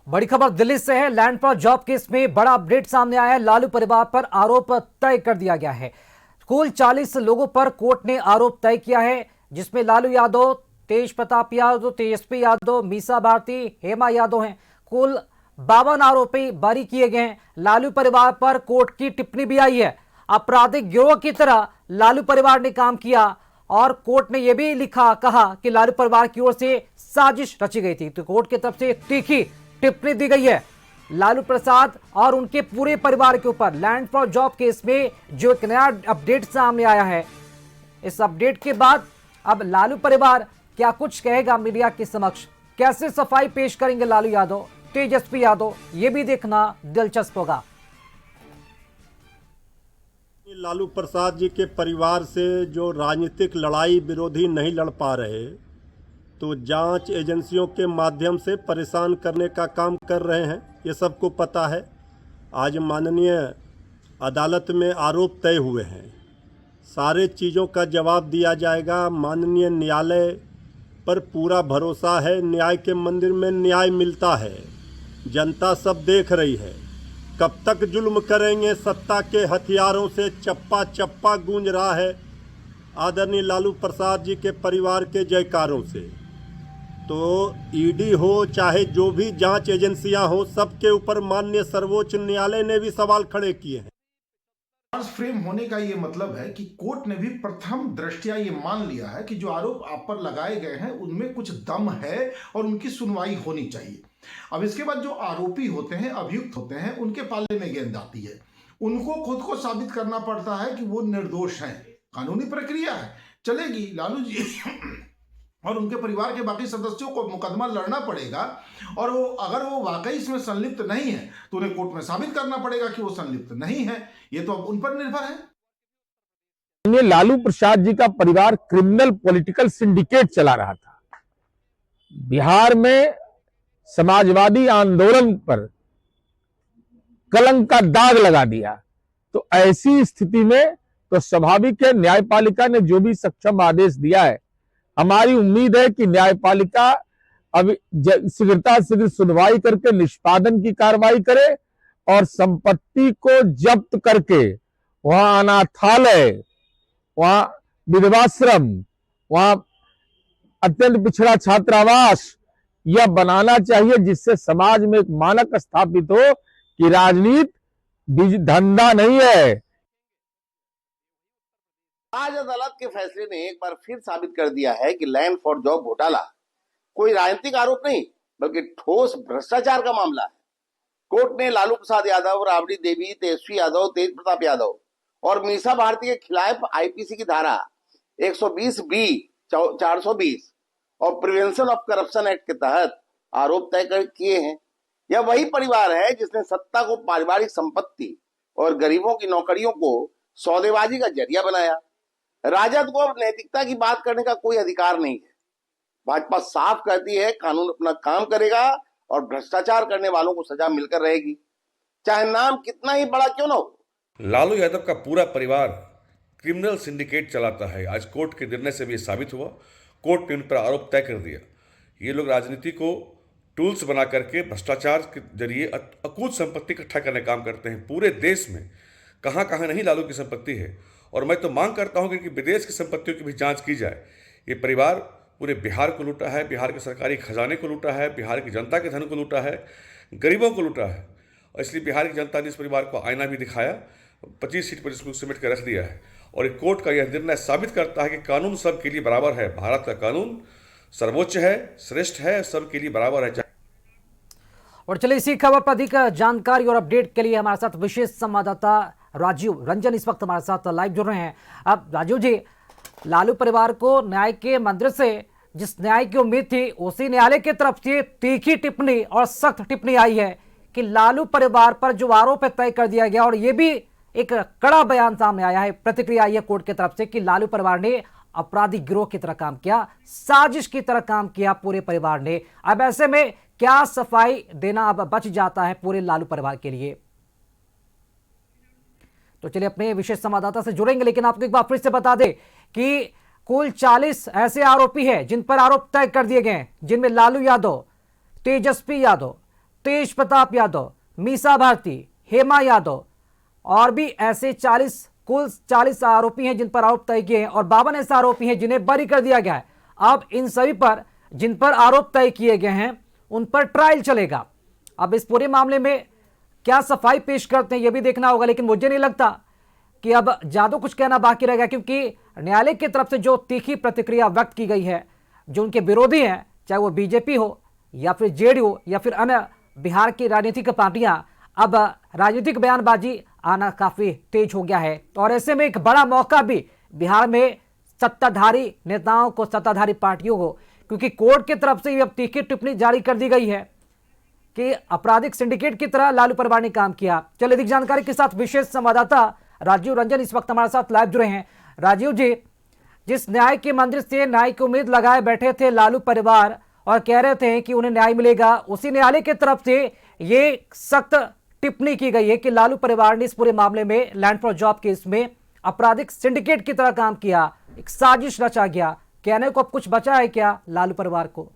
बड़ी खबर दिल्ली से है। लैंड फॉर जॉब केस में बड़ा अपडेट सामने आया है। लालू परिवार पर आरोप तय कर दिया गया है। कुल 40 लोगों पर कोर्ट ने आरोप तय किया है, जिसमें लालू यादव, तेज प्रताप यादव, तेजस्वी यादव, मीसा भारती, हेमा यादव हैं। कुल 52 आरोपी बरी किए गए हैं। लालू परिवार पर कोर्ट की टिप्पणी भी आई है। आपराधिक गिरोह की तरह लालू परिवार ने काम किया और कोर्ट ने यह भी कहा कि लालू परिवार की ओर से साजिश रची गई थी। तो कोर्ट की तरफ से तीखी टिप्पणी दी गई है लालू प्रसाद और उनके पूरे परिवार के ऊपर। लैंड फॉर जॉब केस में जो एक नया अपडेट सामने आया है, इस अपडेट के बाद अब लालू परिवार क्या कुछ कहेगा मीडिया के समक्ष, कैसे सफाई पेश करेंगे लालू यादव, तेजस्वी यादव, यह भी देखना दिलचस्प होगा। लालू प्रसाद जी के परिवार से जो राजनीतिक लड़ाई विरोधी नहीं लड़ पा रहे, तो जांच एजेंसियों के माध्यम से परेशान करने का काम कर रहे हैं, ये सबको पता है। आज माननीय अदालत में आरोप तय हुए हैं, सारे चीज़ों का जवाब दिया जाएगा। माननीय न्यायालय पर पूरा भरोसा है, न्याय के मंदिर में न्याय मिलता है। जनता सब देख रही है, कब तक जुल्म करेंगे सत्ता के हथियारों से। चप्पा चप्पा गूंज रहा है आदरणीय लालू प्रसाद जी के परिवार के जयकारों से। तो ईडी हो चाहे जो भी जांच एजेंसियां हो, सबके ऊपर माननीय सर्वोच्च न्यायालय ने भी सवाल खड़े किए हैं। फ्रेम होने का ये मतलब है कि कोर्ट ने भी प्रथम दृष्टया ये मान लिया है कि जो आरोप आप पर लगाए गए हैं उनमें कुछ दम है और उनकी सुनवाई होनी चाहिए। अब इसके बाद जो आरोपी होते हैं, अभियुक्त होते हैं, उनके पाले में गेंद आती है। उनको खुद को साबित करना पड़ता है कि वो निर्दोष हैं। कानूनी प्रक्रिया है, चलेगी। लालू जी और उनके परिवार के बाकी सदस्यों को मुकदमा लड़ना पड़ेगा और वो अगर वो वाकई इसमें संलिप्त नहीं है तो उन्हें कोर्ट में साबित करना पड़ेगा कि वो संलिप्त नहीं है। ये तो अब उन पर निर्भर है। लालू प्रसाद जी का परिवार क्रिमिनल पॉलिटिकल सिंडिकेट चला रहा था। बिहार में समाजवादी आंदोलन पर कलंक का दाग लगा दिया। तो ऐसी स्थिति में तो स्वाभाविक है, न्यायपालिका ने जो भी सक्षम आदेश दिया है, हमारी उम्मीद है कि न्यायपालिका अब शीघ्रता शीघ्र सुनवाई करके निष्पादन की कार्रवाई करे और संपत्ति को जब्त करके वहां अनाथालय, वहां विधवाश्रम, वहां अत्यंत पिछड़ा छात्रावास यह बनाना चाहिए, जिससे समाज में एक मानक स्थापित हो कि राजनीति धंधा नहीं है। आज अदालत के फैसले ने एक बार फिर साबित कर दिया है कि लैंड फॉर जॉब घोटाला कोई राजनीतिक आरोप नहीं बल्कि ठोस भ्रष्टाचार का मामला है। कोर्ट ने लालू प्रसाद यादव, राबड़ी देवी, तेजस्वी यादव, तेज प्रताप यादव और मीसा भारती के खिलाफ आईपीसी की धारा 120B, 420 और प्रिवेंशन ऑफ करप्शन एक्ट के तहत आरोप तय किए हैं। यह वही परिवार है जिसने सत्ता को पारिवारिक संपत्ति और गरीबों की नौकरियों को सौदेबाजी का जरिया बनाया। राजद को अब नैतिकता की बात करने का कोई अधिकार नहीं है। भाजपा साफ कहती है कानून अपना काम करेगा और भ्रष्टाचार करने वालों को सजा मिलकर रहेगी, चाहे नाम कितना ही बड़ा क्यों ना हो। लालू यादव का पूरा परिवार क्रिमिनल सिंडिकेट चलाता है। आज कोर्ट के निर्णय से भी साबित हुआ। कोर्ट ने उन पर आरोप तय कर दिया। ये लोग राजनीति को टूल्स बना करके भ्रष्टाचार के जरिए अकूत संपत्ति इकट्ठा करने का काम करते हैं। पूरे देश में कहाँ कहाँ नहीं लालू की संपत्ति है, और मैं तो मांग करता हूं कि विदेश की संपत्तियों की भी जांच की जाए। ये परिवार पूरे बिहार को लूटा है, बिहार के सरकारी खजाने को लूटा है, बिहार की जनता के धन को लूटा है, गरीबों को लूटा है। और इसलिए बिहार की जनता ने इस परिवार को आईना भी दिखाया, 25 सीट पर इसको समेट कर रख दिया है। और एक कोर्ट का यह निर्णय साबित करता है कि कानून सबके लिए बराबर है। भारत का कानून सर्वोच्च है, श्रेष्ठ है, सबके लिए बराबर है। और चलिए इसी खबर पर अधिक जानकारी और अपडेट के लिए हमारे साथ विशेष संवाददाता राजीव रंजन इस वक्त हमारे साथ लाइव जुड़ रहे हैं। अब राजीव जी, लालू परिवार को न्याय के मंदिर से जिस न्याय की उम्मीद थी, उसी न्यायालय की तरफ से तीखी टिप्पणी और सख्त टिप्पणी आई है कि लालू परिवार पर जो आरोप है तय कर दिया गया। और यह भी एक कड़ा बयान सामने आया है, प्रतिक्रिया आई है कोर्ट की तरफ से कि लालू परिवार ने आपराधिक गिरोह की तरह काम किया, साजिश की तरह काम किया पूरे परिवार ने। अब ऐसे में क्या सफाई देना अब बच जाता है पूरे लालू परिवार के लिए? तो चलिए अपने विशेष संवाददाता से जुड़ेंगे, लेकिन आपको एक बार फिर से बता दें कि कुल 40 ऐसे आरोपी हैं जिन पर आरोप तय कर दिए गए हैं, जिनमें लालू यादव, तेजस्वी यादव, तेज प्रताप यादव, मीसा भारती, हेमा यादव और भी ऐसे 40 आरोपी हैं जिन पर आरोप तय किए हैं और 52 ऐसे आरोपी हैं जिन्हें बरी कर दिया गया है। अब इन सभी पर जिन पर आरोप तय किए गए हैं उन पर ट्रायल चलेगा। अब इस पूरे मामले में क्या सफाई पेश करते हैं यह भी देखना होगा, लेकिन मुझे नहीं लगता कि अब ज्यादा कुछ कहना बाकी रहेगा, क्योंकि न्यायालय की तरफ से जो तीखी प्रतिक्रिया व्यक्त की गई है, जो उनके विरोधी हैं, चाहे वो बीजेपी हो या फिर जेडीयू या फिर अन्य बिहार की राजनीतिक पार्टियां, अब राजनीतिक बयानबाजी आना काफी तेज हो गया है। और ऐसे में एक बड़ा मौका भी बिहार में सत्ताधारी नेताओं को, सत्ताधारी पार्टियों को, क्योंकि कोर्ट की तरफ से अब तीखी टिप्पणी जारी कर दी गई है कि आपराधिक सिंडिकेट की तरह लालू परिवार ने काम किया। चलिए अधिक जानकारी के साथ विशेष संवाददाता राजीव रंजन इस वक्त हमारे साथ लाइव जुड़े हैं। राजीव जी, जिस न्याय के मंदिर से न्याय की उम्मीद लगाए बैठे थे लालू परिवार और कह रहे थे कि उन्हें न्याय मिलेगा, उसी न्यायालय की तरफ से ये सख्त टिप्पणी की गई है कि लालू परिवार ने इस पूरे मामले में लैंड फॉर जॉब केस में आपराधिक सिंडिकेट की तरह काम किया, एक साजिश रचा गया। कहने को अब कुछ बचा है क्या लालू परिवार को?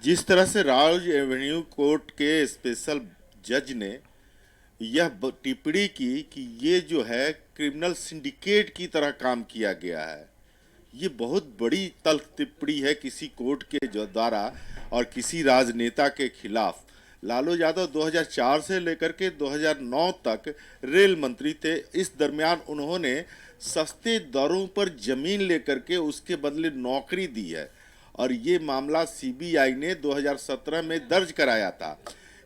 जिस तरह से राज एवेन्यू कोर्ट के स्पेशल जज ने यह टिप्पणी की कि ये जो है क्रिमिनल सिंडिकेट की तरह काम किया गया है, ये बहुत बड़ी तल्ख टिप्पणी है किसी कोर्ट के जो द्वारा और किसी राजनेता के खिलाफ। लालू यादव 2004 से लेकर के 2009 तक रेल मंत्री थे। इस दरमियान उन्होंने सस्ते दरों पर जमीन लेकर के उसके बदले नौकरी दी है और ये मामला सीबीआई ने 2017 में दर्ज कराया था।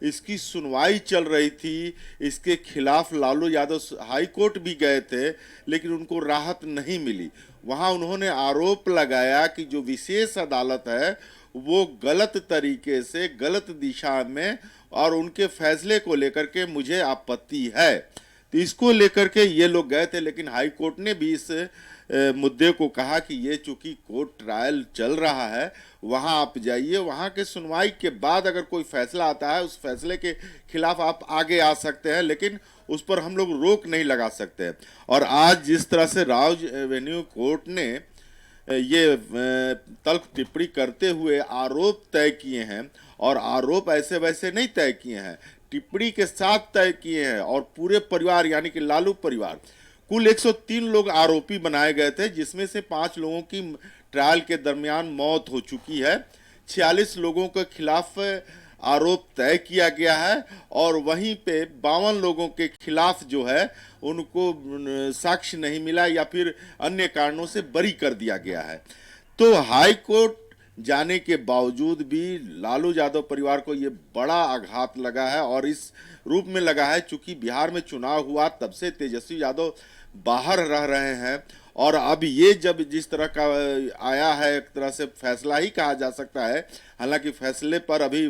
इसकी सुनवाई चल रही थी, इसके खिलाफ लालू यादव हाई कोर्ट भी गए थे लेकिन उनको राहत नहीं मिली। वहां उन्होंने आरोप लगाया कि जो विशेष अदालत है वो गलत तरीके से, गलत दिशा में और उनके फैसले को लेकर के मुझे आपत्ति है। तो इसको लेकर के ये लोग गए थे, लेकिन हाई कोर्ट ने भी इस मुद्दे को कहा कि ये चूंकि कोर्ट ट्रायल चल रहा है, वहां आप जाइए, वहां के सुनवाई के बाद अगर कोई फैसला आता है उस फैसले के खिलाफ आप आगे आ सकते हैं, लेकिन उस पर हम लोग रोक नहीं लगा सकते। और आज जिस तरह से राज एवेन्यू कोर्ट ने ये तल्ख टिप्पणी करते हुए आरोप तय किए हैं, और आरोप ऐसे वैसे नहीं तय किए हैं, टिप्पणी के साथ तय किए हैं, और पूरे परिवार यानी कि लालू परिवार, कुल 103 लोग आरोपी बनाए गए थे, जिसमें से 5 लोगों की ट्रायल के दरमियान मौत हो चुकी है। 46 लोगों के खिलाफ आरोप तय किया गया है और वहीं पे 52 लोगों के खिलाफ जो है उनको साक्ष्य नहीं मिला या फिर अन्य कारणों से बरी कर दिया गया है। तो हाई कोर्ट जाने के बावजूद भी लालू यादव परिवार को ये बड़ा आघात लगा है, और इस रूप में लगा है चूंकि बिहार में चुनाव हुआ तब से तेजस्वी यादव बाहर रह रहे हैं, और अब ये जब जिस तरह का आया है एक तरह से फैसला ही कहा जा सकता है, हालांकि फैसले पर अभी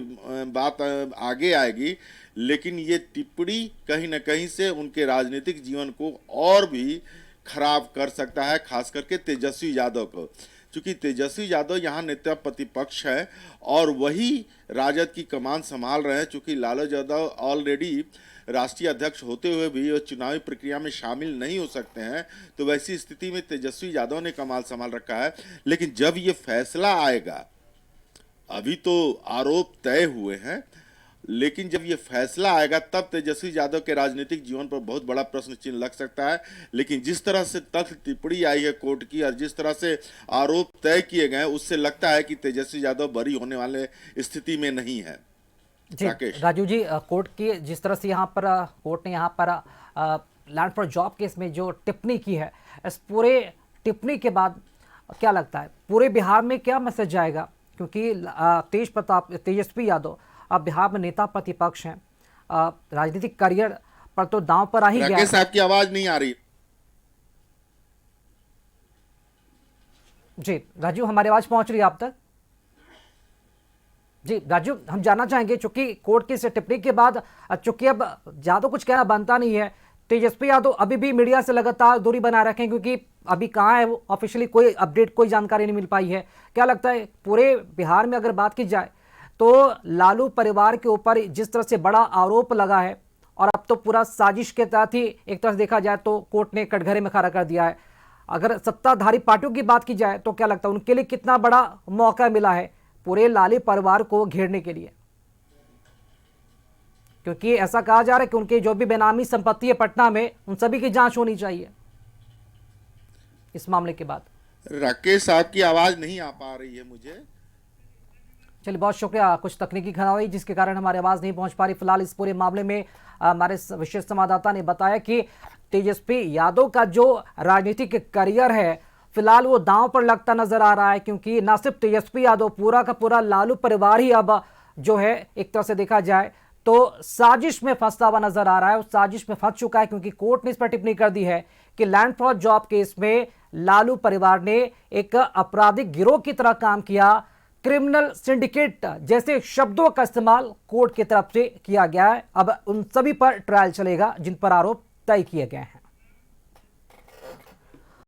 बात आगे आएगी, लेकिन ये टिप्पणी कहीं न कहीं से उनके राजनीतिक जीवन को और भी खराब कर सकता है, खास करके तेजस्वी यादव को, क्योंकि तेजस्वी यादव यहाँ नेता प्रतिपक्ष है और वही राजद की कमान संभाल रहे हैं। चूंकि लालू यादव ऑलरेडी राष्ट्रीय अध्यक्ष होते हुए भी वो चुनावी प्रक्रिया में शामिल नहीं हो सकते हैं, तो वैसी स्थिति में तेजस्वी यादव ने कमान संभाल रखा है। लेकिन जब ये फैसला आएगा, अभी तो आरोप तय हुए हैं, लेकिन जब ये फैसला आएगा तब तेजस्वी यादव के राजनीतिक जीवन पर बहुत बड़ा प्रश्न चिन्ह लग सकता है। लेकिन जिस तरह से तथ्य टिप्पणी आई है कोर्ट की और जिस तरह से आरोप तय किए गए हैं, उससे लगता है कि तेजस्वी यादव बरी होने वाले स्थिति में नहीं है। जी राजू जी, कोर्ट की जिस तरह से यहाँ पर कोर्ट ने यहाँ पर लैंड फॉर जॉब केस में जो टिप्पणी की है, इस पूरे टिप्पणी के बाद क्या लगता है पूरे बिहार में क्या मैसेज जाएगा? क्योंकि तेजस्वी यादव अब बिहार में नेता प्रतिपक्ष हैं, राजनीतिक करियर पर तो दांव पर आ ही गया। राकेश साहब की आवाज नहीं आ रही। जी राजू, हमारी आवाज पहुंच रही है आप तक? जी राजू, हम जानना चाहेंगे चूंकि कोर्ट की इस टिप्पणी के बाद चूंकि अब ज्यादा कुछ कहना बनता नहीं है, तेजस्वी यादव अभी भी मीडिया से लगातार दूरी बनाए रखें, क्योंकि अभी कहाँ है वो ऑफिशियली कोई अपडेट, कोई जानकारी नहीं मिल पाई है। क्या लगता है पूरे बिहार में अगर बात की जाए तो लालू परिवार के ऊपर जिस तरह से बड़ा आरोप लगा है, और अब तो पूरा साजिश के तहत ही एक तरह से देखा जाए तो कोर्ट ने कटघरे में खड़ा कर दिया है, अगर सत्ताधारी पार्टियों की बात की जाए तो क्या लगता है उनके लिए कितना बड़ा मौका मिला है पूरे लालू परिवार को घेरने के लिए? क्योंकि ऐसा कहा जा रहा है कि उनकी जो भी बेनामी संपत्ति है पटना में, उन सभी की जांच होनी चाहिए इस मामले के बाद। राकेश साहब की आवाज नहीं आ पा रही है मुझे। चलिए, बहुत शुक्रिया। कुछ तकनीकी खराबी जिसके कारण हमारी आवाज नहीं पहुंच पा रही। फिलहाल इस पूरे मामले में हमारे विशेष संवाददाता ने बताया कि तेजस्वी यादव का जो राजनीतिक करियर है फिलहाल वो दांव पर लगता नजर आ रहा है, क्योंकि न सिर्फ तेजस्वी यादव, पूरा का पूरा लालू परिवार ही अब जो है एक तरह से देखा जाए तो साजिश में फंसता हुआ नजर आ रहा है। उस साजिश में फंस चुका है, क्योंकि कोर्ट ने इस पर टिप्पणी कर दी है कि लैंड फॉर जॉब केस में लालू परिवार ने एक आपराधिक गिरोह की तरह काम किया, क्रिमिनल सिंडिकेट जैसे शब्दों का इस्तेमाल कोर्ट की तरफ से किया गया है। अब उन सभी पर ट्रायल चलेगा जिन पर आरोप तय किए गए हैं।